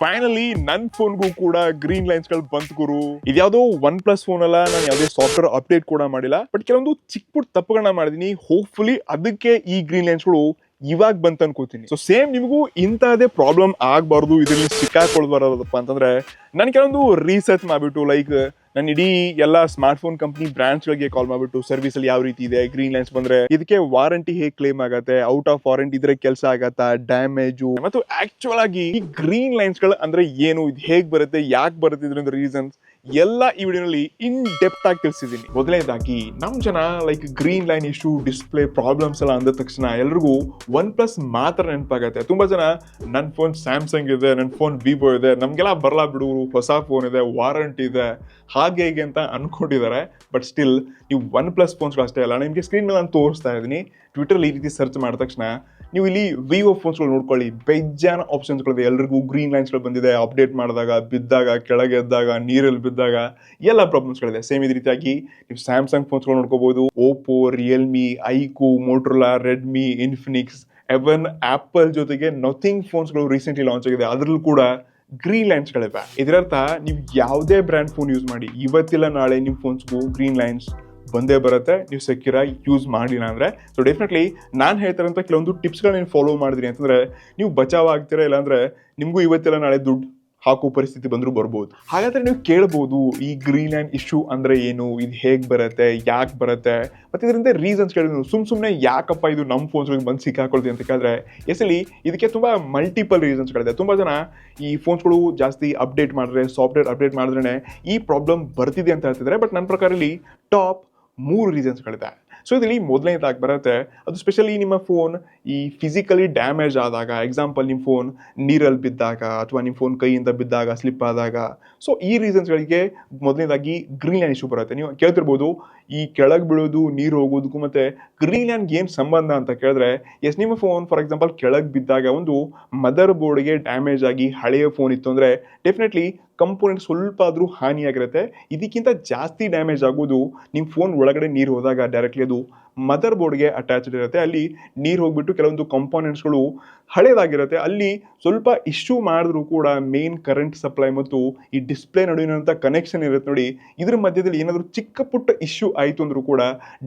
Finally ನನ್ನ ಫೋನ್ಗೂ ಕೂಡ green lines ಗಳು ಬಂತು ಗುರು. ಇದ್ಯಾವುದೋ OnePlus ಫೋನ್ ಅಲ್ಲ, ನಾನು ಯಾವುದೇ ಸಾಫ್ಟ್ವೇರ್ ಅಪ್ಡೇಟ್ ಕೂಡ ಮಾಡಿಲ್ಲ. ಬಟ್ ಕೆಲವೊಂದು ಚಿಕ್ಕ ಪುಟ್ಟ ತಪ್ಪುಗಳನ್ನ ಮಾಡಿದೀನಿ. ಹೋಪ್ಫುಲಿ ಅದಕ್ಕೆ ಈ ಗ್ರೀನ್ ಲೈನ್ಸ್ ಗಳು ಇವಾಗ ಬಂತ ಅನ್ಕೋತೀನಿ. ಸೊ ಸೇಮ್ ನಿಮಗೂ ಇಂತಹದೇ ಪ್ರಾಬ್ಲಮ್ ಆಗಬಾರ್ದು, ಇದರಲ್ಲಿ ಸಿಕ್ಕಾಕೊಳ್ಬಾರದಪ್ಪ ಅಂತಂದ್ರೆ ನಾನು ಕೆಲವೊಂದು ರಿಸರ್ಚ್ ಮಾಡ್ಬಿಟ್ಟು ಲೈಕ್ ನಾನು ಇಡೀ ಎಲ್ಲ ಸ್ಮಾರ್ಟ್ ಫೋನ್ ಕಂಪ್ನಿ ಬ್ರಾಂಚ್ ಗಳಿಗೆ ಕಾಲ್ ಮಾಡ್ಬಿಟ್ಟು ಸರ್ವಿಸ್ ಅಲ್ಲಿ ಯಾವ ರೀತಿ ಇದೆ, ಗ್ರೀನ್ ಲೈನ್ಸ್ ಬಂದ್ರೆ ಇದಕ್ಕೆ ವಾರಂಟಿ ಹೇಗೆ ಕ್ಲೇಮ್ ಆಗತ್ತೆ, ಔಟ್ ಆಫ್ ವಾರಂಟಿ ಇದ್ರೆ ಕೆಲಸ ಆಗತ್ತಾ, ಡ್ಯಾಮೇಜು ಮತ್ತು ಆಕ್ಚುಯಲ್ ಆಗಿ ಈ ಗ್ರೀನ್ ಲೈನ್ಸ್ ಗಳು ಅಂದ್ರೆ ಏನು, ಇದು ಹೇಗ್ ಬರುತ್ತೆ, ಯಾಕೆ ಬರುತ್ತೆ, ಇದ್ರಿಂದ ರೀಸನ್ಸ್ ಎಲ್ಲ ಈ ವಿಡಿಯೋನಲ್ಲಿ ಇನ್ ಡೆಪ್ತ್ ಆಗಿ ತಿಳಿಸಿದ್ದೀನಿ. ಮೊದಲನೇದಾಗಿ ನಮ್ ಜನ like green line issue, display problems ಎಲ್ಲ ಅಂದ ತಕ್ಷಣ ಎಲ್ರಿಗೂ OnePlus ಮಾತ್ರ ನೆನಪಾಗತ್ತೆ. ತುಂಬಾ ಜನ ನನ್ನ ಫೋನ್ ಸ್ಯಾಮ್ಸಂಗ್ ಇದೆ, ನನ್ನ ಫೋನ್ ವಿವೋ ಇದೆ, ನಮ್ಗೆಲ್ಲ ಬರಲ್ಲ ಬಿಡು, ಹೊಸ ಫೋನ್ ಇದೆ, ವಾರಂಟಿ ಇದೆ, ಹಾಗೆ ಹೀಗೆ ಅಂತ ಅನ್ಕೊಂಡಿದ್ದಾರೆ. ಬಟ್ ಸ್ಟಿಲ್ ನೀವು OnePlus ಫೋನ್ಸ್ಗಳು ಅಷ್ಟೇ ಅಲ್ಲ, ನಿಮಗೆ ಸ್ಕ್ರೀನ್ ಮೇಲೆ ನಾನು ತೋರಿಸ್ತಾ ಇದ್ದೀನಿ. ಟ್ವಿಟರ್ ಈ ರೀತಿ ಸರ್ಚ್ ಮಾಡಿದ ತಕ್ಷಣ ನೀವು ಇಲ್ಲಿ ವಿವೋ ಫೋನ್ಸ್ಗಳು ನೋಡ್ಕೊಳ್ಳಿ, ಬೇಜಾನ ಆಪ್ಷನ್ಸ್ಗಳಿದೆ. ಎಲ್ರಿಗೂ ಗ್ರೀನ್ ಲೈನ್ಸ್ಗಳು ಬಂದಿದೆ. ಅಪ್ಡೇಟ್ ಮಾಡಿದಾಗ, ಬಿದ್ದಾಗ, ಕೆಳಗೆ ಎದ್ದಾಗ, ನೀರಲ್ಲಿ ಬಿದ್ದಾಗ ಎಲ್ಲ ಪ್ರಾಬ್ಲಮ್ಸ್ಗಳಿದೆ. ಸೇಮ್ ಇದೇ ರೀತಿಯಾಗಿ ನೀವು ಸ್ಯಾಮ್ಸಂಗ್ ಫೋನ್ಸ್ಗಳು ನೋಡ್ಕೋಬಹುದು. Oppo, Realme, iQOO, Motorola, Redmi, Infinix, even Apple ಜೊತೆಗೆ ನಥಿಂಗ್ ಫೋನ್ಸ್ಗಳು ರೀಸೆಂಟ್ಲಿ ಲಾಂಚ್ ಆಗಿದೆ. ಅದರಲ್ಲೂ ಕೂಡ ಗ್ರೀನ್ ಲೈನ್ಸ್ಗಳಿವೆ. ಇದರರ್ಥ ನೀವು ಯಾವುದೇ ಬ್ರ್ಯಾಂಡ್ ಫೋನ್ ಯೂಸ್ ಮಾಡಿ, ಇವತ್ತಿಲ್ಲ ನಾಳೆ ನಿಮ್ಮ ಫೋನ್ಸ್ಗೂ ಗ್ರೀನ್ ಲೈನ್ಸ್ ಬಂದೇ ಬರುತ್ತೆ, ನೀವು ಸೆಕ್ಯೂರ್ ಆಗಿ ಯೂಸ್ ಮಾಡಿಲ್ಲ ಅಂದರೆ. ಸೊ ಡೆಫಿನೆಟ್ಲಿ ನಾನು ಹೇಳ್ತಾರಂತ ಕೆಲವೊಂದು ಟಿಪ್ಸ್ಗಳನ್ನ ನೀವು ಫಾಲೋ ಮಾಡಿದ್ರಿ ಅಂತಂದರೆ ನೀವು ಬಚಾವ್ ಆಗ್ತೀರಾ, ಇಲ್ಲಾಂದರೆ ನಿಮಗೂ ಇವತ್ತಿಲ್ಲ ನಾಳೆ ದುಡ್ಡು ಹಾಕೋ ಪರಿಸ್ಥಿತಿ ಬಂದರೂ ಬರ್ಬೋದು. ಹಾಗಾದರೆ ನೀವು ಕೇಳ್ಬೋದು, ಈ ಗ್ರೀನ್ ಲೈನ್ ಇಶ್ಯೂ ಅಂದರೆ ಏನು, ಇದು ಹೇಗೆ ಬರುತ್ತೆ, ಯಾಕೆ ಬರುತ್ತೆ, ಮತ್ತು ಇದರಿಂದ ರೀಸನ್ಸ್ ಕೇಳಿದ್ರು. ಸುಮ್ಮನೆ ಯಾಕಪ್ಪ ಇದು ನಮ್ಮ ಫೋನ್ಸ್ಗಳಿಗೆ ಬಂದು ಸಿಕ್ಕಾಕೊಳ್ತೀವಿ ಅಂತ ಕೇಳಿದ್ರೆ ಎಸ್ಲಿ ಇದಕ್ಕೆ ತುಂಬ ಮಲ್ಟಿಪಲ್ ರೀಸನ್ಸ್ಗಳಿದೆ. ತುಂಬ ಜನ ಈ ಫೋನ್ಸ್ಗಳು ಜಾಸ್ತಿ ಅಪ್ಡೇಟ್ ಮಾಡಿದ್ರೆ, ಸಾಫ್ಟ್ವೇರ್ ಅಪ್ಡೇಟ್ ಮಾಡಿದ್ರೆ ಈ ಪ್ರಾಬ್ಲಮ್ ಬರ್ತಿದೆ ಅಂತ ಹೇಳ್ತಿದ್ದಾರೆ. ಬಟ್ ನನ್ನ ಪ್ರಕಾರ ಇಲ್ಲಿ ಟಾಪ್ 3 ರೀಸನ್ಸ್ಗಳಿದೆ. ಸೊ ಇದರಲ್ಲಿ ಮೊದಲನೇದಾಗಿ ಬರುತ್ತೆ, ಅದು ಸ್ಪೆಷಲಿ ನಿಮ್ಮ ಫೋನ್ ಈ ಫಿಸಿಕಲಿ ಡ್ಯಾಮೇಜ್ ಆದಾಗ, ಎಕ್ಸಾಂಪಲ್ ನಿಮ್ಮ ಫೋನ್ ನೀರಲ್ಲಿ ಬಿದ್ದಾಗ ಅಥವಾ ನಿಮ್ಮ ಫೋನ್ ಕೈಯಿಂದ ಬಿದ್ದಾಗ, ಸ್ಲಿಪ್ ಆದಾಗ. ಸೊ ಈ ರೀಸನ್ಸ್ಗಳಿಗೆ ಮೊದಲನೇದಾಗಿ ಗ್ರೀನ್ ಲೈನ್ ಇಶ್ಯೂ ಬರುತ್ತೆ. ನೀವು ಕೇಳ್ತಿರ್ಬೋದು, ಈ ಕೆಳಗೆ ಬೀಳೋದು, ನೀರು ಹೋಗೋದಕ್ಕೂ ಮತ್ತು ಗ್ರೀನ್ ಲೈನ್ಗೆ ಏನು ಸಂಬಂಧ ಅಂತ ಕೇಳಿದ್ರೆ, ಎಸ್ ನಿಮ್ಮ ಫೋನ್ ಫಾರ್ ಎಕ್ಸಾಂಪಲ್ ಕೆಳಗೆ ಬಿದ್ದಾಗ ಒಂದು ಮದರ್ ಬೋರ್ಡ್ಗೆ ಡ್ಯಾಮೇಜ್ ಆಗಿ ಹಳೆಯ ಫೋನ್ ಇತ್ತು ಅಂದರೆ ಡೆಫಿನೆಟ್ಲಿ ಕಂಪೋನೆಂಟ್ ಸ್ವಲ್ಪ ಆದರೂ ಹಾನಿಯಾಗಿರುತ್ತೆ. ಇದಕ್ಕಿಂತ ಜಾಸ್ತಿ ಡ್ಯಾಮೇಜ್ ಆಗೋದು ನಿಮ್ಮ ಫೋನ್ ಒಳಗಡೆ ನೀರು ಹೋದಾಗ ಡೈರೆಕ್ಟ್ಲಿ ಅದು ಮದರ್ ಬೋರ್ಡ್ಗೆ ಅಟ್ಯಾಚ್ಡ್ ಇರುತ್ತೆ. ಅಲ್ಲಿ ನೀರು ಹೋಗ್ಬಿಟ್ಟು ಕೆಲವೊಂದು ಕಂಪೋನೆಂಟ್ಸ್ಗಳು ಹಳೇದಾಗಿರುತ್ತೆ. ಅಲ್ಲಿ ಸ್ವಲ್ಪ ಇಶ್ಯೂ ಮಾಡಿದ್ರೂ ಕೂಡ ಮೇನ್ ಕರೆಂಟ್ ಸಪ್ಲೈ ಮತ್ತು ಈ ಡಿಸ್ಪ್ಲೇ ನಡುವಿನಂಥ ಕನೆಕ್ಷನ್ ಇರುತ್ತೆ ನೋಡಿ, ಇದ್ರ ಮಧ್ಯದಲ್ಲಿ ಏನಾದರೂ ಚಿಕ್ಕ ಪುಟ್ಟ ಇಶ್ಯೂ ಆಯಿತು ಅಂದರೂ ಕೂಡ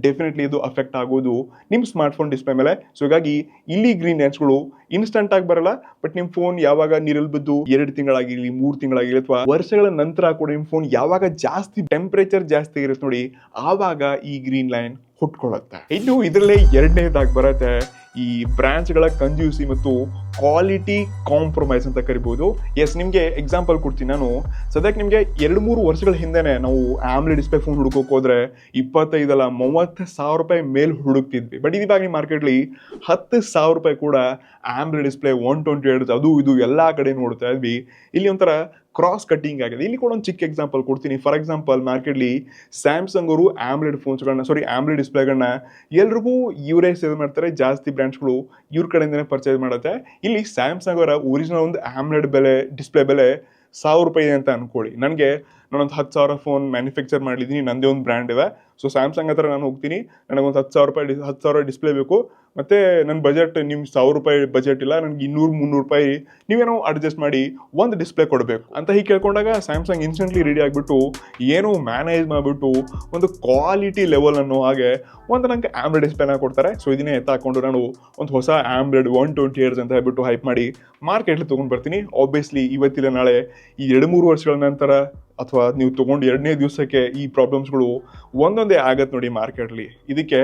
ಡೆಫಿನೆಟ್ಲಿ ಇದು ಅಫೆಕ್ಟ್ ಆಗೋದು ನಿಮ್ಮ ಸ್ಮಾರ್ಟ್ಫೋನ್ ಡಿಸ್ಪ್ಲೇ ಮೇಲೆ. ಸೊ ಹೀಗಾಗಿ ಇಲ್ಲಿ ಗ್ರೀನ್ ಲೈನ್ಸ್ಗಳು ಇನ್ಸ್ಟಂಟ್ ಆಗಿ ಬರಲ್ಲ. ಬಟ್ ನಿಮ್ಮ ಫೋನ್ ಯಾವಾಗ ನೀರಲ್ಲಿ ಬಿದ್ದು 2 ತಿಂಗಳಾಗಿರಲಿ, 3 ತಿಂಗಳಾಗಿರಲಿ, ಅಥವಾ ವರ್ಷಗಳ ನಂತರ ಕೂಡ ನಿಮ್ಮ ಫೋನ್ ಯಾವಾಗ ಜಾಸ್ತಿ ಟೆಂಪ್ರೇಚರ್ ಜಾಸ್ತಿ ಇರುತ್ತೆ ನೋಡಿ, ಆವಾಗ ಈ ಗ್ರೀನ್ ಲೈನ್ ಹುಟ್ಕೊಳ್ಳುತ್ತೆ. ಇನ್ನು ಇದರಲ್ಲೇ ಎರಡನೇದಾಗಿ ಬರುತ್ತೆ ಈ ಬ್ರ್ಯಾಂಚ್ಗಳ ಕಂಜ್ಯೂಸಿ ಮತ್ತು ಕ್ವಾಲಿಟಿ ಕಾಂಪ್ರಮೈಸ್ ಅಂತ ಕರಿಬೋದು. ಎಸ್, ನಿಮಗೆ ಎಕ್ಸಾಂಪಲ್ ಕೊಡ್ತೀನಿ ನಾನು. ಸದ್ಯಕ್ಕೆ ನಿಮಗೆ 2-3 ವರ್ಷಗಳ ಹಿಂದೆನೇ ನಾವು ಆಮ್ಲೆ ಡಿಸ್ಪ್ಲೇ ಫೋನ್ ಹುಡುಕೋಕೆ ಹೋದ್ರೆ 25 30,000 ರೂಪಾಯಿ ಮೇಲೆ ಹುಡುಕ್ತಿದ್ವಿ. ಬಟ್ ಇವಾಗ ನಿಮ್ಮ ಮಾರ್ಕೆಟ್ಲಿ 10,000 ರೂಪಾಯಿ ಕೂಡ ಆಮ್ಲೆ ಡಿಸ್ಪ್ಲೇ 120 Hz ಅದು ಇದು ಎಲ್ಲ ಕಡೆ ನೋಡ್ತಾ ಇದ್ವಿ. ಇಲ್ಲಿ ಒಂಥರ ಕ್ರಾಸ್ ಕಟ್ಟಿಂಗ್ ಆಗಿದೆ. ಇಲ್ಲಿ ಕೂಡ ಒಂದು ಚಿಕ್ಕ ಎಕ್ಸಾಂಪಲ್ ಕೊಡ್ತೀನಿ. ಫಾರ್ ಎಕ್ಸಾಂಪಲ್ ಮಾರ್ಕೆಟ್ಲಿ ಸ್ಯಾಮ್ಸಂಗ್ ಅವರು ಆಮ್ಲೆಡ್ ಡಿಸ್ಪ್ಲೇಗಳನ್ನ ಎಲ್ರಿಗೂ ಇವರೇ ಸೇಲ್ ಮಾಡ್ತಾರೆ. ಜಾಸ್ತಿ ಬ್ರ್ಯಾಂಡ್ಸ್ಗಳು ಇವ್ರ ಕಡೆಯಿಂದನೇ ಪರ್ಚೇಸ್ ಮಾಡುತ್ತೆ. ಇಲ್ಲಿ ಸ್ಯಾಮ್ಸಂಗ್ ಅವರ ಒರಿಜಿನಲ್ ಒಂದು ಆಮ್ಲೆಡ್ ಡಿಸ್ಪ್ಲೇ ಬೆಲೆ 1,000 ರೂಪಾಯಿ ಅಂತ ಅನ್ಕೊಳ್ಳಿ. ನಾನೊಂದು 10,000 ಫೋನ್ ಮ್ಯಾನುಫ್ಯಾಕ್ಚರ್ ಮಾಡಿದ್ದೀನಿ, ನಂದೇ ಒಂದು ಬ್ರ್ಯಾಂಡ್ ಇದೆ. ಸೊ ಸ್ಯಾಮ್ಸಂಗ್ ಹತ್ರ ನಾನು ಹೋಗ್ತೀನಿ, ನನಗೊಂದು 10,000 ಡಿಸ್ಪ್ಲೇ ಬೇಕು, ಮತ್ತು ನನ್ನ ಬಜೆಟ್ ನಿಮ್ಮ 1,000 ರೂಪಾಯಿ ಬಜೆಟ್ ಇಲ್ಲ, ನನಗೆ 200-300 ರೂಪಾಯಿ ನೀವೇನೋ ಅಡ್ಜಸ್ಟ್ ಮಾಡಿ ಒಂದು ಡಿಸ್ಪ್ಲೇ ಕೊಡಬೇಕು ಅಂತ ಹೀಗೆ ಕೇಳ್ಕೊಂಡಾಗ ಸ್ಯಾಮ್ಸಂಗ್ ಇನ್ಸ್ಟೆಂಟ್ಲಿ ರೆಡಿ ಆಗಿಬಿಟ್ಟು ಏನೋ ಮ್ಯಾನೇಜ್ ಮಾಡಿಬಿಟ್ಟು ಒಂದು ಕ್ವಾಲಿಟಿ ಲೆವೆಲ್ ಅನ್ನೋ ಹಾಗೆ ಒಂದು ನನಗೆ ಆಮ್ಲೆಡ್ ಡಿಸ್ಪ್ಲೇನ ಕೊಡ್ತಾರೆ. ಸೊ ಇದನ್ನೇ ಎತ್ತಾಕೊಂಡು ನಾನು ಒಂದು ಹೊಸ ಆಮ್ಲೆಡ್ 120 Hz ಅಂತ ಹೇಳ್ಬಿಟ್ಟು ಹೈಪ್ ಮಾಡಿ ಮಾರ್ಕೆಟ್ಲಿ ತೊಗೊಂಡು ಬರ್ತೀನಿ. ಆಬ್ವಿಯಸ್ಲಿ ಇವತ್ತಿಲ್ಲ ನಾಳೆ ಈ 2-3 ವರ್ಷಗಳ ನಂತರ ಅಥವಾ ನೀವು ತೊಗೊಂಡು 2ನೇ ದಿವಸಕ್ಕೆ ಈ ಪ್ರಾಬ್ಲಮ್ಸ್ಗಳು ಒಂದೊಂದೇ ಆಗತ್ತೆ ನೋಡಿ ಮಾರ್ಕೆಟ್ಲಿ. ಇದಕ್ಕೆ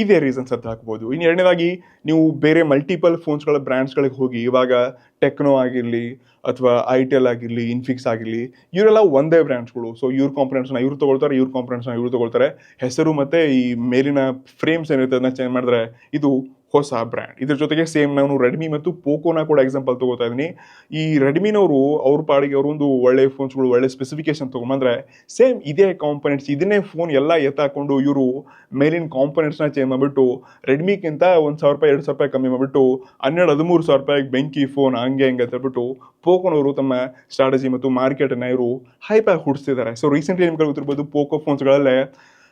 ಇದೇ ರೀಸನ್ಸ್ ಅಂತ ಹಾಕ್ಬೋದು. ಇನ್ನು ಎರಡನೇದಾಗಿ ನೀವು ಬೇರೆ ಮಲ್ಟಿಪಲ್ ಫೋನ್ಸ್ಗಳ ಬ್ರ್ಯಾಂಡ್ಸ್ಗಳಿಗೆ ಹೋಗಿ, ಇವಾಗ ಟೆಕ್ನೋ ಆಗಿರಲಿ ಅಥವಾ ಐಟೆಲ್ ಆಗಿರಲಿ, ಇನ್ಫಿಕ್ಸ್ ಆಗಿರಲಿ, ಇವರೆಲ್ಲ ಒಂದೇ ಬ್ರ್ಯಾಂಡ್ಸ್ಗಳು. ಸೊ ಇವ್ರ ಕಾಂಪೊನೆಂಟ್ಸ್ನ ಇವ್ರು ತೊಗೊಳ್ತಾರೆ, ಇವ್ರ ಕಾಂಪೊನೆಂಟ್ಸ್ನ ಇವ್ರು ತೊಗೊಳ್ತಾರೆ. ಹೆಸರು ಮತ್ತು ಈ ಮೇಲಿನ ಫ್ರೇಮ್ಸ್ ಏನಿರುತ್ತೆ ಅದನ್ನ ಚೇಂಜ್ ಮಾಡಿದ್ರೆ ಇದು ಹೊಸ ಬ್ರ್ಯಾಂಡ್. ಇದ್ರ ಜೊತೆಗೆ ಸೇಮ್ ನಾನು ರೆಡ್ಮಿ ಮತ್ತು ಪೋಕೋನ ಕೂಡ ಎಕ್ಸಾಂಪಲ್ ತಗೋತಾ ಇದ್ದೀನಿ. ಈ ರೆಡ್ಮಿನವರು ಅವ್ರ ಪಾಡಿಗೆ ಅವರು ಒಂದು ಒಳ್ಳೆ ಫೋನ್ಸ್ಗಳು, ಒಳ್ಳೆ ಸ್ಪೆಸಿಫಿಕೇಶನ್ ತೊಗೊಂಬಂದ್ರೆ ಸೇಮ್ ಇದೇ ಕಾಂಪೊನೆಂಟ್ಸ್, ಇದನ್ನೇ ಫೋನ್ ಎಲ್ಲ ಎತ್ತಾಕೊಂಡು ಇವರು ಮೇಲಿನ ಕಾಂಪೊನೆಂಟ್ಸ್ನ ಚೇಂಜ್ ಮಾಡಿಬಿಟ್ಟು ರೆಡ್ಮಿಗಿಂತ 1,000 ರೂಪಾಯಿ 2,000 ರೂಪಾಯಿ ಕಮ್ಮಿ ಮಾಡಿಬಿಟ್ಟು 12-13,000 ರೂಪಾಯಿಗೆ ಬೆಂಕಿ ಫೋನ್ ಹಂಗೆ ಅಂತ ಹೇಳ್ಬಿಟ್ಟು ಪೋಕೋನವರು ತಮ್ಮ ಸ್ಟ್ರಾಟಜಿ ಮತ್ತು ಮಾರ್ಕೆಟನ್ನು ಇವರು ಹೈಪಾಗಿ ಹುಡ್ಸ್ತಿದ್ದಾರೆ. ಸೊ ರೀಸೆಂಟ್ಲಿ ನಿಮ್ಗೆ ಗೊತ್ತಿರ್ಬೋದು, ಪೋಕೋ ಫೋನ್ಸ್ಗಳಲ್ಲೇ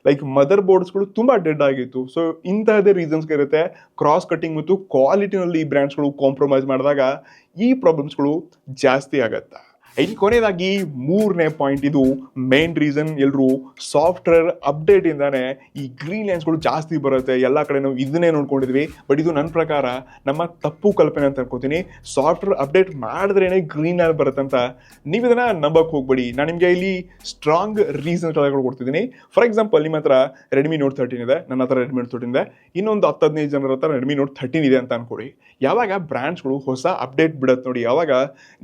ಲೈಕ್ ಮದರ್ ಬೋರ್ಡ್ಸ್ಗಳು ತುಂಬಾ ಡೆಡ್ ಆಗಿತ್ತು. ಸೊ ಇಂತಹದೇ ರೀಸನ್ಸ್ ಇರುತ್ತೆ. ಕ್ರಾಸ್ ಕಟಿಂಗ್ ಮತ್ತು ಕ್ವಾಲಿಟಿನಲ್ಲಿ ಈ ಬ್ರ್ಯಾಂಡ್ಸ್ಗಳು ಕಾಂಪ್ರಮೈಸ್ ಮಾಡಿದಾಗ ಈ ಪ್ರಾಬ್ಲಮ್ಸ್ಗಳು ಜಾಸ್ತಿ ಆಗತ್ತೆ. ಇನ್ನು ಕೊನೆಯದಾಗಿ ಮೂರನೇ ಪಾಯಿಂಟ್, ಇದು ಮೇನ್ ರೀಸನ್. ಎಲ್ಲರೂ ಸಾಫ್ಟ್ವೇರ್ ಅಪ್ಡೇಟ್ ಇಂದಾನೆ ಈ ಗ್ರೀನ್ ಲೈನ್ಸ್ಗಳು ಜಾಸ್ತಿ ಬರುತ್ತೆ. ಎಲ್ಲ ಕಡೆ ನಾವು ಇದನ್ನೇ ನೋಡ್ಕೊಂಡಿದ್ವಿ. ಬಟ್ ಇದು ನನ್ನ ಪ್ರಕಾರ ನಮ್ಮ ತಪ್ಪು ಕಲ್ಪನೆ ಅಂತ ಅನ್ಕೋತೀನಿ. ಸಾಫ್ಟ್ವೇರ್ ಅಪ್ಡೇಟ್ ಮಾಡಿದ್ರೇನೆ ಗ್ರೀನ್ ಲೈನ್ ಬರುತ್ತೆ ಅಂತ ನೀವು ಇದನ್ನ ನಂಬಕ್ ಹೋಗ್ಬೇಡಿ. ನಾನು ನಿಮಗೆ ಇಲ್ಲಿ ಸ್ಟ್ರಾಂಗ್ ರೀಸನ್ಸ್ಗಳು ಕೊಡ್ತಿದ್ದೀನಿ. ಫಾರ್ ಎಕ್ಸಾಂಪಲ್, ನಿಮ್ಮ ಹತ್ರ ರೆಡ್ಮಿ ನೋಟ್ 13 ಇದೆ, ನನ್ನ ಹತ್ರ ರೆಡ್ಮಿ ನೋಟ್ 13 ಇದೆ, ಇನ್ನೊಂದು 10-15 ಜನರ ಹತ್ರ ರೆಡ್ಮಿ ನೋಟ್ 13 ಇದೆ ಅಂತ ಅನ್ಕೊಡಿ. ಯಾವಾಗ ಬ್ರ್ಯಾಂಡ್ಸ್ಗಳು ಹೊಸ ಅಪ್ಡೇಟ್ ಬಿಡತ್ತೆ ನೋಡಿ, ಯಾವಾಗ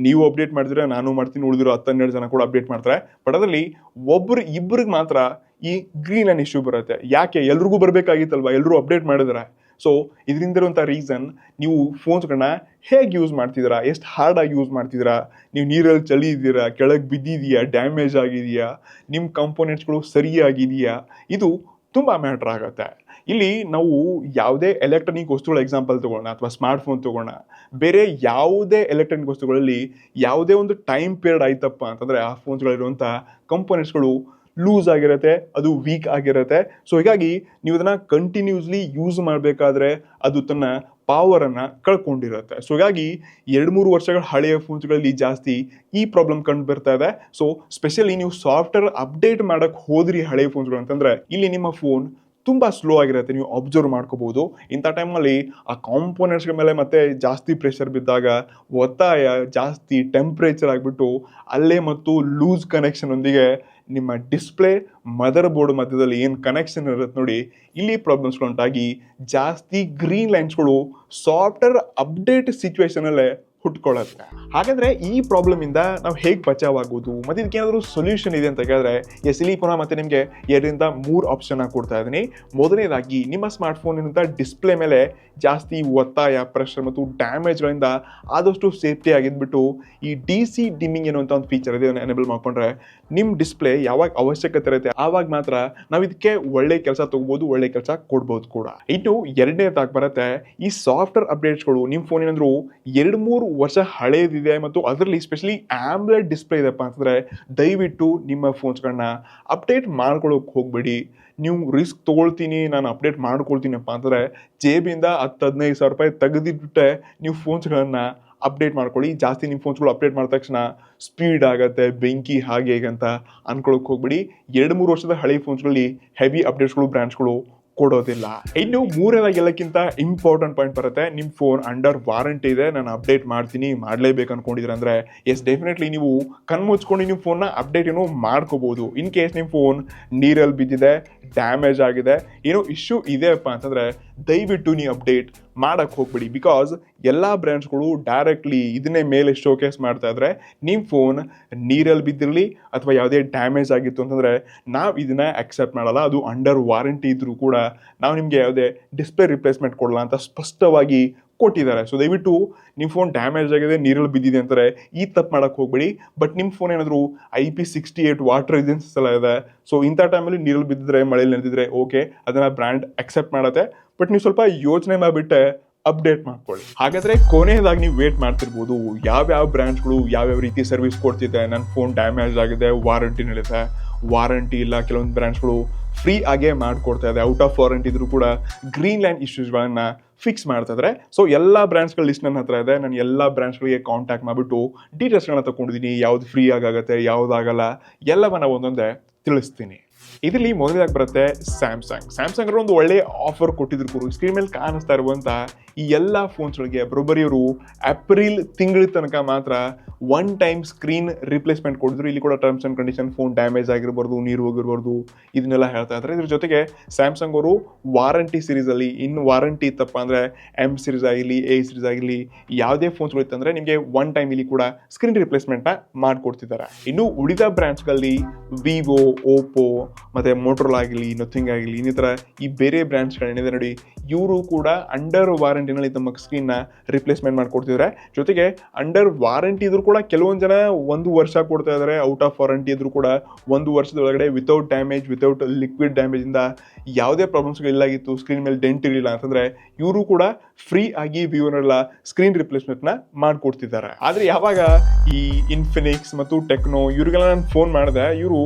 ನೀವು ಅಪ್ಡೇಟ್ ಮಾಡಿದ್ರೆ ನಾನು ಮಾಡ್ತೀನಿ, ಉಳಿದಿರೋ 10-12 ಜನ ಕೂಡ ಅಪ್ಡೇಟ್ ಮಾಡ್ತಾರೆ. ಬಟ್ ಅದರಲ್ಲಿ ಇಬ್ಬರಿಗೆ ಮಾತ್ರ ಈ ಗ್ರೀನ್ ಲೈನ್ ಇಶ್ಯೂ ಬರುತ್ತೆ. ಯಾಕೆ? ಎಲ್ರಿಗೂ ಬರಬೇಕಾಗಿತ್ತಲ್ವಾ, ಎಲ್ಲರೂ ಅಪ್ಡೇಟ್ ಮಾಡಿದ್ರೆ. ಸೊ ಇದರಿಂದ ಇರುವಂಥ ರೀಸನ್, ನೀವು ಫೋನ್ಸ್ಗಳನ್ನ ಹೇಗೆ ಯೂಸ್ ಮಾಡ್ತಿದ್ದೀರಾ, ಎಷ್ಟು ಹಾರ್ಡಾಗಿ ಯೂಸ್ ಮಾಡ್ತಿದ್ದೀರಾ, ನೀವು ನೀರಲ್ಲಿ ಚಳಿದ್ದೀರಾ, ಕೆಳಗೆ ಬಿದ್ದಿದೆಯಾ, ಡ್ಯಾಮೇಜ್ ಆಗಿದೆಯಾ, ನಿಮ್ಮ ಕಂಪೋನೆಂಟ್ಸ್ಗಳು ಸರಿಯಾಗಿದೆಯಾ, ಇದು ತುಂಬ ಮ್ಯಾಟ್ರ್ ಆಗುತ್ತೆ. ಇಲ್ಲಿ ನಾವು ಯಾವುದೇ ಎಲೆಕ್ಟ್ರಾನಿಕ್ ವಸ್ತುಗಳ ಎಕ್ಸಾಂಪಲ್ ತಗೊಳ್ಳೋಣ, ಅಥವಾ ಸ್ಮಾರ್ಟ್ ಫೋನ್ ತಗೊಳ್ಳೋಣ, ಬೇರೆ ಯಾವುದೇ ಎಲೆಕ್ಟ್ರಾನಿಕ್ ವಸ್ತುಗಳಲ್ಲಿ ಯಾವುದೇ ಒಂದು ಟೈಮ್ ಪೀರಿಯಡ್ ಆಯ್ತಪ್ಪ ಅಂತಂದರೆ ಆ ಫೋನ್ಸ್ಗಳಿರುವಂಥ ಕಂಪೋನೆಂಟ್ಸ್ಗಳು ಲೂಸ್ ಆಗಿರುತ್ತೆ, ಅದು ವೀಕ್ ಆಗಿರುತ್ತೆ. ಸೊ ಹೀಗಾಗಿ ನೀವು ಅದನ್ನು ಕಂಟಿನ್ಯೂಸ್ಲಿ ಯೂಸ್ ಮಾಡಬೇಕಾದ್ರೆ ಅದು ತನ್ನ ಪವರನ್ನು ಕಳ್ಕೊಂಡಿರುತ್ತೆ. ಸೊ ಹೀಗಾಗಿ 2-3 ವರ್ಷಗಳ ಹಳೆಯ ಫೋನ್ಸ್ಗಳಲ್ಲಿ ಜಾಸ್ತಿ ಈ ಪ್ರಾಬ್ಲಮ್ ಕಂಡು ಬರ್ತಾ ಇದೆ. ಸೊ ಸ್ಪೆಷಲಿ ನೀವು ಸಾಫ್ಟ್ವೇರ್ ಅಪ್ಡೇಟ್ ಮಾಡೋಕ್ಕೆ ಹೋದ್ರಿ ಹಳೆಯ ಫೋನ್ಸ್ಗಳು ಅಂತಂದರೆ, ಇಲ್ಲಿ ನಿಮ್ಮ ಫೋನ್ ತುಂಬ ಸ್ಲೋ ಆಗಿರುತ್ತೆ, ನೀವು ಅಬ್ಸರ್ವ್ ಮಾಡ್ಕೋಬಹುದು. ಇಂಥ ಟೈಮಲ್ಲಿ ಆ ಕಾಂಪೋನೆಂಟ್ಸ್ಗಳ ಮೇಲೆ ಮತ್ತೆ ಜಾಸ್ತಿ ಪ್ರೆಷರ್ ಬಿದ್ದಾಗ ಒತ್ತಾಯ ಜಾಸ್ತಿ ಟೆಂಪ್ರೇಚರ್ ಆಗಿಬಿಟ್ಟು ಅಲ್ಲೇ ಮತ್ತು ಲೂಸ್ ಕನೆಕ್ಷನ್ ಒಂದಿಗೆ ನಿಮ್ಮ ಡಿಸ್ಪ್ಲೇ ಮದರ್ ಬೋರ್ಡ್ ಮಧ್ಯದಲ್ಲಿ ಏನು ಕನೆಕ್ಷನ್ ಇರುತ್ತೆ ನೋಡಿ, ಇಲ್ಲಿ ಪ್ರಾಬ್ಲಮ್ಸ್ಗಳು ಉಂಟಾಗಿ ಜಾಸ್ತಿ ಗ್ರೀನ್ ಲೈನ್ಸ್ಗಳು ಸಾಫ್ಟ್ವೇರ್ ಅಪ್ಡೇಟ್ ಸಿಚುವೇಶನಲ್ಲೇ ಹುಟ್ಕೊಳ್ಳುತ್ತೆ. ಹಾಗಾದ್ರೆ ಈ ಪ್ರಾಬ್ಲಮ್ ಇಂದ ನಾವು ಹೇಗೆ ಬಚಾವಾಗೋದು, ಮತ್ತೆ ಇದಕ್ಕೆ ಏನಾದರೂ ಸೊಲ್ಯೂಷನ್ ಇದೆ ಅಂತ ಹೇಳಿದ್ರೆ, ಇಲ್ಲಿ ಪುನಃ ಮತ್ತೆ ನಿಮಗೆ 2-3 ಆಪ್ಷನ್ ಕೊಡ್ತಾ ಇದ್ದೀನಿ. ಮೊದಲನೇದಾಗಿ, ನಿಮ್ಮ ಸ್ಮಾರ್ಟ್ ಫೋನ್ ಇರುವಂಥ ಡಿಸ್ಪ್ಲೇ ಮೇಲೆ ಜಾಸ್ತಿ ಒತ್ತಾಯ, ಪ್ರೆಷರ್ ಮತ್ತು ಡ್ಯಾಮೇಜ್ಗಳಿಂದ ಆದಷ್ಟು ಸೇಫ್ಟಿ ಆಗಿದ್ಬಿಟ್ಟು ಈ DC ಡಿಮ್ಮಿಂಗ್ ಅನ್ನುವಂಥ ಒಂದು ಫೀಚರ್ ಇದೆ, ಅದನ್ನು ಎನೇಬಲ್ ಮಾಡ್ಕೊಂಡ್ರೆ ನಿಮ್ಮ ಡಿಸ್ಪ್ಲೇ ಯಾವಾಗ ಅವಶ್ಯಕತೆ ಇರುತ್ತೆ ಆವಾಗ ಮಾತ್ರ ನಾವು ಇದಕ್ಕೆ ಒಳ್ಳೆ ಕೆಲಸ ತಗೋಬಹುದು, ಒಳ್ಳೆ ಕೆಲಸ ಕೊಡ್ಬೋದು ಕೂಡ. ಇನ್ನು ಎರಡನೇದಾಗಿ ಬರುತ್ತೆ ಈ ಸಾಫ್ಟ್ವೇರ್ ಅಪ್ಡೇಟ್ಸ್ಗಳು. ನಿಮ್ಮ ಫೋನ್ ಏನಾದರೂ 2-3 ವರ್ಷ ಹಳೇದಿದೆ ಮತ್ತು ಅದರಲ್ಲಿ ಸ್ಪೆಷಲಿ ಆಮ್ಲೆಡ್ ಡಿಸ್ಪ್ಲೇ ಇದೆಪ್ಪ ಅಂತಂದರೆ, ದಯವಿಟ್ಟು ನಿಮ್ಮ ಫೋನ್ಸ್ಗಳನ್ನ ಅಪ್ಡೇಟ್ ಮಾಡ್ಕೊಳ್ಳೋಕೆ ಹೋಗಬೇಡಿ. ನೀವು ರಿಸ್ಕ್ ತೊಗೊಳ್ತೀನಿ, ನಾನು ಅಪ್ಡೇಟ್ ಮಾಡ್ಕೊಳ್ತೀನಪ್ಪ ಅಂತಂದರೆ ಜೇಬಿಂದ 10-15 ಸಾವಿರ ರೂಪಾಯಿ ತೆಗೆದಿಟ್ಟೆ ನೀವು ಫೋನ್ಸ್ಗಳನ್ನು ಅಪ್ಡೇಟ್ ಮಾಡ್ಕೊಳ್ಳಿ. ಜಾಸ್ತಿ ನಿಮ್ಮ ಫೋನ್ಸ್ಗಳು ಅಪ್ಡೇಟ್ ಮಾಡಿದ ತಕ್ಷಣ ಸ್ಪೀಡ್ ಆಗುತ್ತೆ, ಬೆಂಕಿ ಹಾಗೆ ಹೇಗೆ ಅಂತ ಅನ್ಕೊಳ್ಳೋಕೆ ಹೋಗ್ಬೇಡಿ. 2-3 ವರ್ಷದ ಹಳೆ ಫೋನ್ಸ್ಗಳಲ್ಲಿ ಹೆವಿ ಅಪ್ಡೇಟ್ಸ್ಗಳು ಬ್ರ್ಯಾಂಡ್ಸ್ಗಳು ಕೊಡೋದಿಲ್ಲ. ಇನ್ನು ಮೂರನೇದಾಗಿ ಎಲ್ಲಕ್ಕಿಂತ ಇಂಪಾರ್ಟೆಂಟ್ ಪಾಯಿಂಟ್ ಬರುತ್ತೆ, ನಿಮ್ಮ ಫೋನ್ ಅಂಡರ್ ವಾರಂಟಿ ಇದೆ, ನಾನು ಅಪ್ಡೇಟ್ ಮಾಡ್ತೀನಿ, ಮಾಡಲೇಬೇಕು ಅನ್ಕೊಂಡಿದ್ರೆ ಅಂದರೆ ಎಸ್ ಡೆಫಿನೆಟ್ಲಿ ನೀವು ಕಣ್ಮುಚ್ಕೊಂಡು ನಿಮ್ಮ ಫೋನ್ನ ಅಪ್ಡೇಟ್ ಏನೋ ಮಾಡ್ಕೋಬಹುದು. ಇನ್ ಕೇಸ್ ನಿಮ್ಮ ಫೋನ್ ನೀರಲ್ಲಿ ಬಿದ್ದಿದೆ, ಡ್ಯಾಮೇಜ್ ಆಗಿದೆ, ಏನೋ ಇಶ್ಯೂ ಇದೆಯಪ್ಪ ಅಂತಂದರೆ ದಯವಿಟ್ಟು ನೀವು ಅಪ್ಡೇಟ್ ಮಾಡಕ್ಕೆ ಹೋಗ್ಬೇಡಿ. ಬಿಕಾಸ್ ಎಲ್ಲ ಬ್ರ್ಯಾಂಡ್ಸ್ಗಳು ಡೈರೆಕ್ಟ್ಲಿ ಇದನ್ನೇ ಮೇಲೆ ಶೋಕೇಸ್ ಮಾಡ್ತಾ ಇದ್ರೆ, ನಿಮ್ಮ ಫೋನ್ ನೀರಲ್ಲಿ ಬಿದ್ದಿರಲಿ ಅಥವಾ ಯಾವುದೇ ಡ್ಯಾಮೇಜ್ ಆಗಿತ್ತು ಅಂತಂದರೆ ನಾವು ಇದನ್ನು ಅಕ್ಸೆಪ್ಟ್ ಮಾಡಲ್ಲ. ಅದು ಅಂಡರ್ ವಾರಂಟಿ ಇದ್ರೂ ಕೂಡ ನಾವು ನಿಮಗೆ ಯಾವುದೇ ಡಿಸ್ಪ್ಲೇ ರಿಪ್ಲೇಸ್ಮೆಂಟ್ ಕೊಡಲ್ಲ ಅಂತ ಸ್ಪಷ್ಟವಾಗಿ ಕೊಟ್ಟಿದ್ದಾರೆ. ಸೊ ದಯವಿಟ್ಟು ನಿಮ್ಮ ಫೋನ್ ಡ್ಯಾಮೇಜ್ ಆಗಿದೆ, ನೀರಲ್ಲಿ ಬಿದ್ದಿದೆ ಅಂತಾರೆ ಈ ತಪ್ಪು ಮಾಡೋಕ್ಕೆ ಹೋಗ್ಬೇಡಿ. ಬಟ್ ನಿಮ್ಮ ಫೋನ್ ಏನಾದರೂ IP68 ವಾಟರ್ ರೆಸಿಸ್ಟೆನ್ಸ್ ಎಲ್ಲ ಇದೆ, ಸೊ ಇಂಥ ಟೈಮಲ್ಲಿ ನೀರಲ್ಲಿ ಬಿದ್ದಿದ್ರೆ, ಮಳೆಯಲ್ಲಿ ನೆನೆದಿದ್ರೆ ಓಕೆ, ಅದನ್ನು ಬ್ರ್ಯಾಂಡ್ ಅಕ್ಸೆಪ್ಟ್ ಮಾಡುತ್ತೆ. ಬಟ್ ನೀವು ಸ್ವಲ್ಪ ಯೋಚನೆ ಮಾಡಿಬಿಟ್ಟೆ ಅಪ್ಡೇಟ್ ಮಾಡ್ಕೊಳ್ಳಿ. ಹಾಗಾದರೆ ಕೊನೆಯದಾಗಿ ನೀವು ವೇಟ್ ಮಾಡ್ತಿರ್ಬೋದು, ಯಾವ್ಯಾವ ಬ್ರ್ಯಾಂಡ್ಸ್ಗಳು ಯಾವ್ಯಾವ ರೀತಿ ಸರ್ವಿಸ್ ಕೊಡ್ತಿದೆ. ನನ್ನ ಫೋನ್ ಡ್ಯಾಮೇಜ್ ಆಗಿದೆ, ವಾರಂಟಿ ನಡೆಯುತ್ತೆ, ವಾರಂಟಿ ಇಲ್ಲ, ಕೆಲವೊಂದು ಬ್ರ್ಯಾಂಡ್ಸ್ಗಳು ಫ್ರೀ ಆಗೇ ಮಾಡಿಕೊಡ್ತಾ ಇದೆ, ಔಟ್ ಆಫ್ ವಾರಂಟಿ ಇದ್ರೂ ಕೂಡ ಗ್ರೀನ್ ಲೈನ್ ಇಶ್ಯೂಸ್ಗಳನ್ನು ಫಿಕ್ಸ್ ಮಾಡ್ತಾ ಇದ್ದಾರೆ. ಸೊ ಎಲ್ಲ ಬ್ರ್ಯಾಂಡ್ಸ್ಗಳ ಲಿಸ್ಟ್ ನನ್ನ ಹತ್ರ ಇದೆ. ನಾನು ಎಲ್ಲ ಬ್ರ್ಯಾಂಡ್ಸ್ಗಳಿಗೆ ಕಾಂಟ್ಯಾಕ್ಟ್ ಮಾಡಿಬಿಟ್ಟು ಡೀಟೇಲ್ಸ್ಗಳನ್ನ ತಗೊಂಡಿದ್ದೀನಿ, ಯಾವ್ದು ಫ್ರೀ ಆಗುತ್ತೆ, ಯಾವುದಾಗಲ್ಲ, ಎಲ್ಲವನ್ನ ಒಂದೊಂದೇ ತಿಳಿಸ್ತೀನಿ. ಇದರಲ್ಲಿ ಮೊದಲಾಗಿ ಬರುತ್ತೆ ಸ್ಯಾಮ್ಸಂಗ್ ಅವರು ಒಂದು ಒಳ್ಳೆ ಆಫರ್ ಕೊಟ್ಟಿದ್ರು. ಸ್ಕ್ರೀನ್ ಮೇಲೆ ಕಾಣಿಸ್ತಾ ಇರುವಂಥ ಈ ಎಲ್ಲ ಫೋನ್ಸ್ಗಳಿಗೆ ಬರೋಬ್ಬರಿ ಅವರು ಏಪ್ರಿಲ್ ತಿಂಗಳ ತನಕ ಮಾತ್ರ 1 ಟೈಮ್ ಸ್ಕ್ರೀನ್ ರಿಪ್ಲೇಸ್ಮೆಂಟ್ ಕೊಡಿದ್ರು. ಇಲ್ಲಿ ಕೂಡ terms and condition, phone damage ಆಗಿರ್ಬಾರ್ದು, ನೀರು ಹೋಗಿರ್ಬಾರ್ದು, ಇದನ್ನೆಲ್ಲ ಹೇಳ್ತಾ ಇದ್ದಾರೆ. ಇದ್ರ ಜೊತೆಗೆ ಸ್ಯಾಮ್ಸಂಗ್ ಅವರು ವಾರಂಟಿ ಸೀರೀಸಲ್ಲಿ ಇನ್ನು ವಾರಂಟಿ ಇತ್ತಪ್ಪ ಅಂದರೆ M ಸೀರೀಸ್ ಆಗಿರಲಿ, A ಸೀರೀಸ್ ಆಗಿರಲಿ, ಯಾವುದೇ ಫೋನ್ಸ್ಗಳು ಇತ್ತಂದರೆ ನಿಮಗೆ 1 ಟೈಮ್ ಇಲ್ಲಿ ಕೂಡ ಸ್ಕ್ರೀನ್ ರಿಪ್ಲೇಸ್ಮೆಂಟ್ನ ಮಾಡಿಕೊಡ್ತಿದ್ದಾರೆ. ಇನ್ನು ಉಳಿದ ಬ್ರ್ಯಾಂಡ್ಸ್ಗಳಲ್ಲಿ ವಿವೋ, ಓಪೋ ಮತ್ತು ಮೋಟೋರೋಲಾ ಆಗಿರಲಿ, ನಥಿಂಗ್ ಆಗಿರಲಿ, ಇನ್ನಿತರ ಈ ಬೇರೆ ಬ್ರ್ಯಾಂಡ್ಸ್ಗಳೇನಿದೆ ನೋಡಿ, ಇವರು ಕೂಡ ಅಂಡರ್ ವಾರಂಟಿನಲ್ಲಿ ತಮ್ಮ ಸ್ಕ್ರೀನ್ನ ರಿಪ್ಲೇಸ್ಮೆಂಟ್ ಮಾಡಿಕೊಡ್ತಿದ್ದಾರೆ. ಜೊತೆಗೆ ಅಂಡರ್ ವಾರಂಟಿ ಇದ್ರೂ ಕೂಡ ಕೆಲವೊಂದು ಜನ 1 ವರ್ಷ ಕೊಡ್ತಾ ಇದ್ದಾರೆ, ಔಟ್ ಆಫ್ ವಾರಂಟಿ ಇದ್ರೂ ಕೂಡ 1 ವರ್ಷದ ಒಳಗಡೆ ವಿತೌಟ್ ಡ್ಯಾಮೇಜ್, ವಿತೌಟ್ ಲಿಕ್ವಿಡ್ ಡ್ಯಾಮೇಜಿಂದ ಯಾವುದೇ ಪ್ರಾಬ್ಲಮ್ಸ್ಗಳಿಲ್ಲಾಗಿತ್ತು, ಸ್ಕ್ರೀನ್ ಮೇಲೆ ಡೆಂಟ್ ಇರಲಿಲ್ಲ ಅಂತಂದರೆ ಇವರು ಕೂಡ ಫ್ರೀ ಆಗಿ ವಿವೋನೆಲ್ಲ ಸ್ಕ್ರೀನ್ ರಿಪ್ಲೇಸ್ಮೆಂಟ್ನ ಮಾಡಿಕೊಡ್ತಿದ್ದಾರೆ. ಆದರೆ ಯಾವಾಗ ಈ ಇನ್ಫಿನಿಕ್ಸ್ ಮತ್ತು ಟೆಕ್ನೋ ಇವ್ರಿಗೆಲ್ಲ ನಾನು ಫೋನ್ ಮಾಡಿದೆ, ಇವರು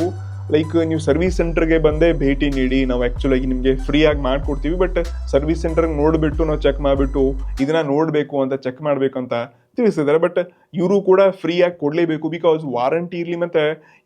ಲೈಕ್ ನೀವು ಸರ್ವಿಸ್ ಸೆಂಟರ್ಗೆ ಬಂದೇ ಭೇಟಿ ನೀಡಿ, ನಾವು ಆ್ಯಕ್ಚುಲಾಗಿ ನಿಮಗೆ ಫ್ರೀಯಾಗಿ ಮಾಡಿಕೊಡ್ತೀವಿ. ಬಟ್ ಸರ್ವಿಸ್ ಸೆಂಟರ್ಗೆ ನೋಡಿಬಿಟ್ಟು ನಾವು ಚೆಕ್ ಮಾಡಿಬಿಟ್ಟು ಇದನ್ನು ನೋಡಬೇಕು ಅಂತ ಚೆಕ್ ಮಾಡಬೇಕಂತ ತಿಳಿಸಿದ್ದಾರೆ. ಬಟ್ ಇವರು ಕೂಡ ಫ್ರೀಯಾಗಿ ಕೊಡಲೇಬೇಕು, ಬಿಕಾಸ್ ವಾರಂಟಿ ಇರಲಿ ಮತ್ತು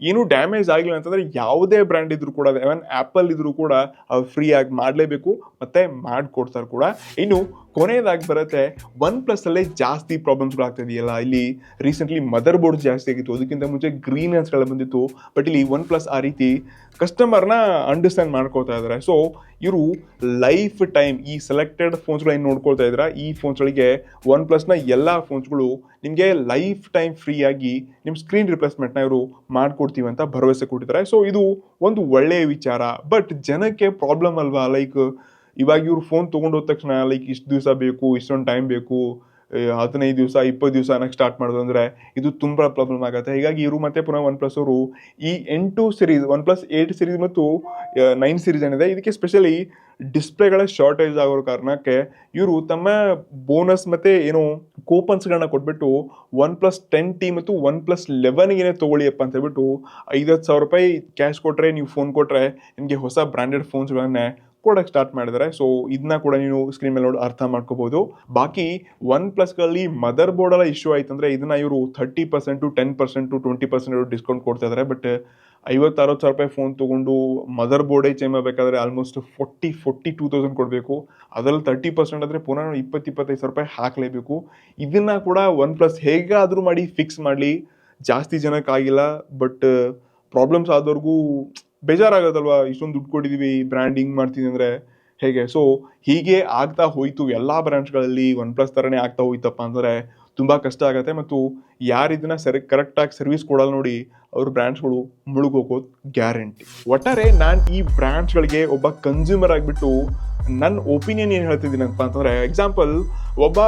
ಏನೂ ಡ್ಯಾಮೇಜ್ ಆಗಿಲ್ಲ ಅಂತಂದರೆ ಯಾವುದೇ ಬ್ರ್ಯಾಂಡ್ ಇದ್ರೂ ಕೂಡ, ಇವನ್ ಆ್ಯಪಲ್ ಇದ್ರೂ ಕೂಡ ಅವ್ರು ಫ್ರೀಯಾಗಿ ಮಾಡಲೇಬೇಕು ಮತ್ತು ಮಾಡಿಕೊಡ್ತಾರೆ ಕೂಡ. ಇನ್ನು ಕೊನೆಯದಾಗಿ ಬರುತ್ತೆ ಒನ್ ಪ್ಲಸ್ಸಲ್ಲೇ ಜಾಸ್ತಿ ಪ್ರಾಬ್ಲಮ್ಸ್ಗಳಾಗ್ತಿದೆಯಲ್ಲ. ಇಲ್ಲಿ ರೀಸೆಂಟ್ಲಿ ಮದರ್ ಬೋರ್ಡ್ ಜಾಸ್ತಿ ಆಗಿತ್ತು, ಅದಕ್ಕಿಂತ ಮುಂಚೆ ಗ್ರೀನ್ ಲೆನ್ಸ್ಗಳು ಬಂದಿತ್ತು. ಬಟ್ ಇಲ್ಲಿ ಒನ್ ಪ್ಲಸ್ ಆ ರೀತಿ ಕಸ್ಟಮರ್ನ ಅಂಡರ್ಸ್ಟ್ಯಾಂಡ್ ಮಾಡ್ಕೊಳ್ತಾ ಇದ್ದಾರೆ. ಸೊ ಇವರು ಲೈಫ್ ಟೈಮ್ ಈ ಸೆಲೆಕ್ಟೆಡ್ ಫೋನ್ಸ್ಗಳು ಏನು ನೋಡ್ಕೊಳ್ತಾ ಇದ್ದಾರೆ, ಈ ಫೋನ್ಸ್ಗಳಿಗೆ ಒನ್ ಪ್ಲಸ್ನ ಎಲ್ಲ ಫೋನ್ಸ್ಗಳು ನಿಮಗೆ ಲೈಫ್ ಟೈಮ್ ಫ್ರೀಯಾಗಿ ನಿಮ್ಮ ಸ್ಕ್ರೀನ್ ರಿಪ್ಲೇಸ್ಮೆಂಟ್ನ ಇವರು ಮಾಡಿಕೊಡ್ತೀವಿ ಅಂತ ಭರವಸೆ ಕೊಟ್ಟಿದ್ದಾರೆ. ಸೊ ಇದು ಒಂದು ಒಳ್ಳೆಯ ವಿಚಾರ. ಬಟ್ ಜನಕ್ಕೆ ಪ್ರಾಬ್ಲಮ್ ಅಲ್ವಾ, ಲೈಕ್ ಇವಾಗ ಇವ್ರು ಫೋನ್ ತೊಗೊಂಡೋದ ತಕ್ಷಣ ಲೈಕ್ ಇಷ್ಟು ದಿವಸ ಬೇಕು, ಇಷ್ಟೊಂದು ಟೈಮ್ ಬೇಕು, 15 ದಿವಸ 20 ದಿವಸ ಅನ್ನೋಕ್ಕೆ ಸ್ಟಾರ್ಟ್ ಮಾಡೋದು ಅಂದರೆ ಇದು ತುಂಬ ಪ್ರಾಬ್ಲಮ್ ಆಗುತ್ತೆ. ಹೀಗಾಗಿ ಇವರು ಮತ್ತೆ ಪುನಃ ಒನ್ ಪ್ಲಸ್ ಅವರು ಈ 8 ಸೀರೀಸ್, ಒನ್ ಪ್ಲಸ್ 8 ಸೀರೀಸ್ ಮತ್ತು 9 ಸೀರೀಸ್ ಏನಿದೆ ಇದಕ್ಕೆ ಸ್ಪೆಷಲಿ ಡಿಸ್ಪ್ಲೇಗಳ ಶಾರ್ಟೇಜ್ ಆಗೋ ಕಾರಣಕ್ಕೆ ಇವರು ತಮ್ಮ ಬೋನಸ್ ಮತ್ತು ಏನೋ ಕೂಪನ್ಸ್ಗಳನ್ನ ಕೊಟ್ಬಿಟ್ಟು ಒನ್ ಪ್ಲಸ್ 10T ಮತ್ತು ಒನ್ ಪ್ಲಸ್ 11ಗೆ ತೊಗೊಳ್ಳಿಯಪ್ಪ ಅಂತ ಹೇಳ್ಬಿಟ್ಟು 50,000 ರೂಪಾಯಿ ಕ್ಯಾಶ್ ಕೊಟ್ಟರೆ, ನೀವು ಫೋನ್ ಕೊಟ್ಟರೆ ನಿಮಗೆ ಹೊಸ ಬ್ರ್ಯಾಂಡೆಡ್ ಫೋನ್ಸ್ಗಳನ್ನೇ ಕೊಡಕ್ಕೆ ಸ್ಟಾರ್ಟ್ ಮಾಡಿದ್ದಾರೆ. ಸೊ ಇದನ್ನ ಕೂಡ ನೀವು ಸ್ಕ್ರೀನ್ ಮೇಲೆ ನೋಡಿ ಅರ್ಥ ಮಾಡ್ಕೋಬಹುದು. ಬಾಕಿ ಒನ್ ಪ್ಲಸ್ಗಳಲ್ಲಿ ಮದರ್ ಬೋರ್ಡೆಲ್ಲ ಇಶ್ಯೂ ಆಯ್ತು ಅಂದರೆ ಇದನ್ನ ಇವರು 30%, 10%, 20% ಡಿಸ್ಕೌಂಟ್ ಕೊಡ್ತಾ ಇದ್ದಾರೆ. ಬಟ್ 50,000-60,000 ರೂಪಾಯಿ ಫೋನ್ ತೊಗೊಂಡು ಮದರ್ ಬೋರ್ಡೇ ಚೇಂಜ್ ಮಾಡಬೇಕಾದ್ರೆ ಆಲ್ಮೋಸ್ಟ್ 42,000 ಕೊಡಬೇಕು. ಅದರಲ್ಲಿ 30% ಆದರೆ ಪುನಃ 20,000-25,000 ರೂಪಾಯಿ ಹಾಕಲೇಬೇಕು. ಇದನ್ನ ಕೂಡ ಒನ್ ಪ್ಲಸ್ ಹೇಗಾದರೂ ಮಾಡಿ ಫಿಕ್ಸ್ ಮಾಡಲಿ. ಜಾಸ್ತಿ ಜನಕ್ಕಾಗಿಲ್ಲ, ಬಟ್ ಪ್ರಾಬ್ಲಮ್ಸ್ ಆದವ್ರಿಗೂ ಬೇಜಾರಾಗೋದಲ್ವಾ, ಇಷ್ಟೊಂದು ದುಡ್ಡು ಕೊಟ್ಟಿದ್ದೀವಿ, ಬ್ರ್ಯಾಂಡಿಂಗ್ ಮಾಡ್ತೀನಿ ಅಂದರೆ ಹೇಗೆ. ಸೊ ಹೀಗೆ ಆಗ್ತಾ ಹೋಯಿತು ಎಲ್ಲ ಬ್ರ್ಯಾಂಡ್ಸ್ಗಳಲ್ಲಿ ಒನ್ ಪ್ಲಸ್ ಥರನೇ ಆಗ್ತಾ ಹೋಯ್ತಪ್ಪ ಅಂದರೆ ತುಂಬ ಕಷ್ಟ ಆಗುತ್ತೆ. ಮತ್ತು ಯಾರು ಇದನ್ನು ಕರೆಕ್ಟಾಗಿ ಸರ್ವಿಸ್ ಕೊಡಲ್ಲ ನೋಡಿ, ಅವ್ರ ಬ್ರ್ಯಾಂಡ್ಸ್ಗಳು ಮುಳುಗೋಗೋದು ಗ್ಯಾರಂಟಿ. ಒಟ್ಟಾರೆ ನಾನು ಈ ಬ್ರ್ಯಾಂಡ್ಸ್ಗಳಿಗೆ ಒಬ್ಬ ಕನ್ಸ್ಯೂಮರ್ ಆಗಿಬಿಟ್ಟು ನನ್ನ ಒಪಿನಿಯನ್ ಏನು ಹೇಳ್ತಿದ್ದೀನಪ್ಪ ಅಂತಂದರೆ, ಎಕ್ಸಾಂಪಲ್ ಒಬ್ಬ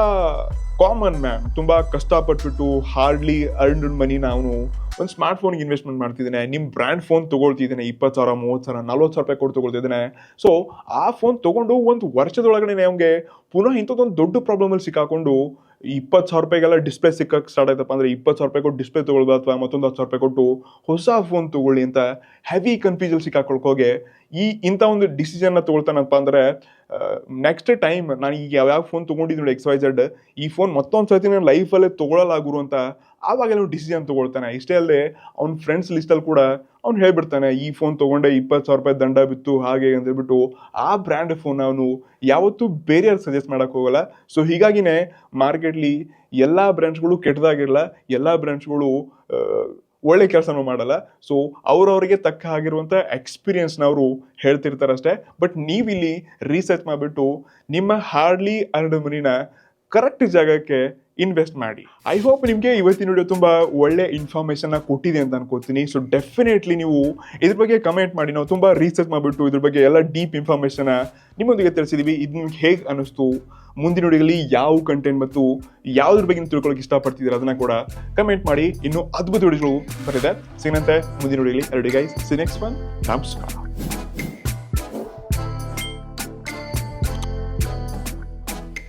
ಕಾಮನ್ ಮ್ಯಾನ್ ತುಂಬ ಕಷ್ಟಪಟ್ಬಿಟ್ಟು ಹಾರ್ಡ್ಲಿ ಅರ್ನ್ಡ್ ಮನಿನ ಅವನು ಒಂದು ಸ್ಮಾರ್ಟ್ ಫೋನ್ಗೆ ಇನ್ವೆಸ್ಟ್ಮೆಂಟ್ ಮಾಡ್ತಿದ್ದಾನೆ, ನಿಮ್ಮ ಬ್ರ್ಯಾಂಡ್ ಫೋನ್ ತೊಗೊಳ್ತಿದ್ದಾನೆ, 20,000, 30,000, 40,000 ರೂಪಾಯಿ ಕೊಟ್ಟು ತೊಗೊಳ್ತಿದ್ದಾನೆ. ಸೊ ಆ ಫೋನ್ ತೊಗೊಂಡು ಒಂದು ವರ್ಷದೊಳಗಡೆ ಅವನಿಗೆ ಪುನಃ ಇಂಥದ್ದೊಂದು ದೊಡ್ಡ ಪ್ರಾಬ್ಲಮಲ್ಲಿ ಸಿಕ್ಕಾಕೊಂಡು 20,000 ರೂಪಾಯಿಗೆಲ್ಲ ಡಿಸ್ಪ್ಲೇ ಸಿಕ್ಕಕ್ಕೆ ಸ್ಟಾರ್ಟ್ ಆಯ್ತಪ್ಪ ಅಂದರೆ 20,000 ರೂಪಾಯಿ ಕೊಟ್ಟು ಡಿಸ್ಪ್ಲೇ ತೊಗೊಳ್ಬೋದು, ಅಥವಾ ಮತ್ತೊಂದು 10,000 ರೂಪಾಯಿ ಕೊಟ್ಟು ಹೊಸ ಫೋನ್ ತೊಗೊಳ್ಳಿ ಅಂತ ಹೆವಿ ಕನ್ಫ್ಯೂಸಲ್ಲಿ ಸಿಕ್ಕಾಕೊಳ್ಕೋಗೆ ಇಂಥ ಒಂದು ಡಿಸಿಷನ್ನ ತೊಗೊಳ್ತಾನಪ್ಪ ಅಂದರೆ ನೆಕ್ಸ್ಟ್ ಟೈಮ್ ನಾನು ಈಗ ಯಾವ್ಯಾವ ಫೋನ್ ತೊಗೊಂಡಿದ್ದು ನೋಡಿ XYZ, ಈ ಫೋನ್ ಮತ್ತೊಂದು ಸರ್ತಿ ನಾನು ಲೈಫಲ್ಲೇ ತೊಗೊಳ್ಳಲಾಗುರು ಅಂತ ಆವಾಗೆಲ್ಲ ಡಿಸಿಷನ್ ತೊಗೊಳ್ತಾನೆ. ಇಷ್ಟೇ ಅಲ್ಲದೆ ಅವ್ನ ಫ್ರೆಂಡ್ಸ್ ಲಿಸ್ಟಲ್ಲಿ ಕೂಡ ಅವ್ನು ಹೇಳ್ಬಿಡ್ತಾನೆ, ಈ ಫೋನ್ ತೊಗೊಂಡೆ 20,000 ರೂಪಾಯಿ ದಂಡ ಬಿತ್ತು ಹಾಗೆ ಅಂತ ಹೇಳ್ಬಿಟ್ಟು ಆ ಬ್ರ್ಯಾಂಡ್ ಫೋನ್ ಅವನು ಯಾವತ್ತೂ ಬೇರೆಯವ್ರು ಸಜೆಸ್ಟ್ ಮಾಡೋಕ್ಕೆ ಹೋಗಲ್ಲ. ಸೊ ಹೀಗಾಗಿನೇ ಮಾರ್ಕೆಟ್ಲಿ ಎಲ್ಲ ಬ್ರ್ಯಾಂಡ್ಸ್ಗಳು ಕೆಟ್ಟದಾಗಿರಲ್ಲ, ಎಲ್ಲ ಬ್ರ್ಯಾಂಡ್ಸ್ಗಳು ಒಳ್ಳೆ ಕೆಲಸನೂ ಮಾಡಲ್ಲ. ಸೊ ಅವ್ರವ್ರಿಗೆ ತಕ್ಕ ಆಗಿರುವಂಥ ಎಕ್ಸ್ಪೀರಿಯನ್ಸ್ನ ಅವರು ಹೇಳ್ತಿರ್ತಾರಷ್ಟೇ. ಬಟ್ ನೀವಿಲ್ಲಿ ರಿಸರ್ಚ್ ಮಾಡಿಬಿಟ್ಟು ನಿಮ್ಮ ಹಾರ್ಡ್ಲಿ ಅರ್ನ್ಡ್ ಮನಿನ ಕರೆಕ್ಟ್ ಜಾಗಕ್ಕೆ ಇನ್ವೆಸ್ಟ್ ಮಾಡಿ. ಐ ಹೋಪ್ ನಿಮಗೆ ಇವತ್ತಿನ ವಿಡಿಯೋ ತುಂಬ ಒಳ್ಳೆ ಇನ್ಫಾರ್ಮೇಷನ್ನ ಕೊಟ್ಟಿದೆ ಅಂತ ಅನ್ಕೋತೀನಿ. ಸೊ ಡೆಫಿನೆಟ್ಲಿ ನೀವು ಇದ್ರ ಬಗ್ಗೆ ಕಮೆಂಟ್ ಮಾಡಿ. ನಾವು ತುಂಬ ರಿಸರ್ಚ್ ಮಾಡಿಬಿಟ್ಟು ಇದ್ರ ಬಗ್ಗೆ ಎಲ್ಲ ಡೀಪ್ ಇನ್ಫಾರ್ಮೇಷನ್ನ ನಿಮ್ಮೊಂದಿಗೆ ತಿಳಿಸಿದ್ದೀವಿ. ಇದು ನಿಮ್ಗೆ ಹೇಗೆ ಅನ್ನಿಸ್ತು, ಮುಂದಿನ ವಿಡಿಯೋಗಳಲ್ಲಿ ಯಾವ ಕಂಟೆಂಟ್ ಮತ್ತು ಯಾವುದ್ರ ಬಗ್ಗೆ ತಿಳ್ಕೊಳ್ಳೋಕೆ ಇಷ್ಟಪಡ್ತಿದ್ದೀರ ಅದನ್ನ ಕೂಡ ಕಮೆಂಟ್ ಮಾಡಿ. ಇನ್ನೂ ಅದ್ಭುತ ವಿಡಿಯೋಗಳು ಬರಿದೆ ಸಿಗಂತೆ ಮುಂದಿನ ವಿಡಿಯೋಗಳಲ್ಲಿ. ಎರಡು ಗೈಸ್, ಸಿ ನೆಕ್ಸ್ಟ್ ಒನ್. ನಮಸ್ಕಾರ.